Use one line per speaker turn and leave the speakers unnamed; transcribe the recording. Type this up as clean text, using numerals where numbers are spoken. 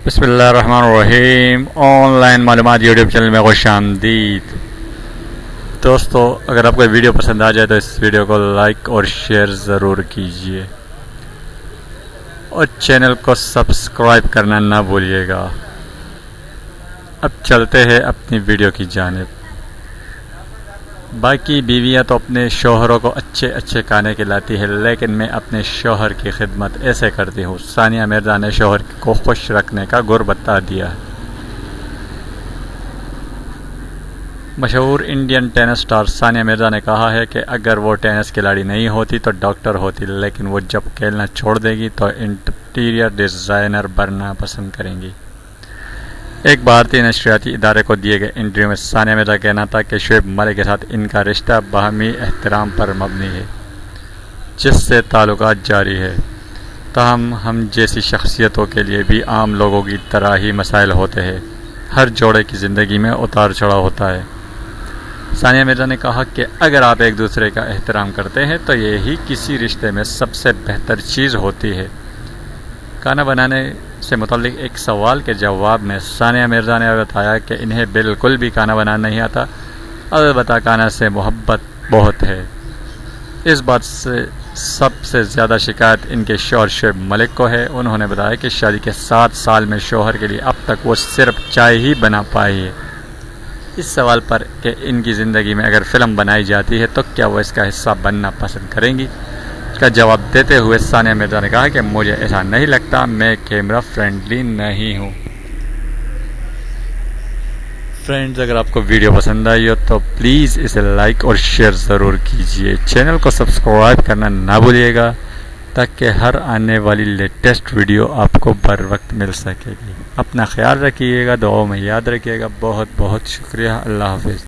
بسم اللہ الرحمن الرحیم۔ آن لائن معلومات یوٹیوب چینل میں خوش آمدید۔ دوستو، اگر آپ کو ویڈیو پسند آ جائے تو اس ویڈیو کو لائک اور شیئر ضرور کیجیے اور چینل کو سبسکرائب کرنا نہ بھولیے گا۔ اب چلتے ہیں اپنی ویڈیو کی جانب۔ باقی بیویاں تو اپنے شوہروں کو اچھے اچھے کھانے کھلاتی ہے، لیکن میں اپنے شوہر کی خدمت ایسے کرتی ہوں۔ ثانیہ مرزا نے شوہر کو خوش رکھنے کا گر بتا دیا۔ مشہور Indian tennis star Sania Mirza نے کہا ہے کہ اگر وہ ٹینس کھلاڑی نہیں ہوتی تو ڈاکٹر ہوتی، لیکن وہ جب کھیلنا چھوڑ دے گی تو انٹرئیر ڈیزائنر بننا پسند کریں گی۔ ایک بھارتی نشریاتی ادارے کو دیے گئے انٹرویو میں ثانیہ مرزا کا کہنا تھا کہ شعیب ملک کے ساتھ ان کا رشتہ باہمی احترام پر مبنی ہے، جس سے تعلقات جاری ہے۔ تاہم ہم جیسی شخصیتوں کے لیے بھی عام لوگوں کی طرح ہی مسائل ہوتے ہیں۔ ہر جوڑے کی زندگی میں اتار چڑھاؤ ہوتا ہے۔ ثانیہ مرزا نے کہا کہ اگر آپ ایک دوسرے کا احترام کرتے ہیں تو یہی کسی رشتے میں سب سے بہتر چیز ہوتی ہے۔ کھانا بنانے سے متعلق ایک سوال کے جواب میں ثانیہ مرزا نے بتایا کہ انہیں بالکل بھی کھانا بنانا نہیں آتا، البتہ کھانا سے محبت بہت ہے۔ اس بات سے سب سے زیادہ شکایت ان کے شوہر شعیب ملک کو ہے۔ انہوں نے بتایا کہ شادی کے 7 سال میں شوہر کے لیے اب تک وہ صرف چائے ہی بنا پائی ہے۔ اس سوال پر کہ ان کی زندگی میں اگر فلم بنائی جاتی ہے تو کیا وہ اس کا حصہ بننا پسند کریں گی، کا جواب دیتے ہوئے ثانیہ مرزا نے کہا کہ مجھے ایسا نہیں لگتا، میں کیمرہ فرینڈلی نہیں ہوں۔ فرینڈز، اگر آپ کو ویڈیو پسند آئی ہو تو پلیز اسے لائک اور شیئر ضرور کیجیے۔ چینل کو سبسکرائب کرنا نہ بھولیے گا تاکہ ہر آنے والی لیٹسٹ ویڈیو آپ کو بر وقت مل سکے گی۔ اپنا خیال رکھیے گا، دعاؤں میں یاد رکھیے گا۔ بہت بہت شکریہ۔ اللہ حافظ۔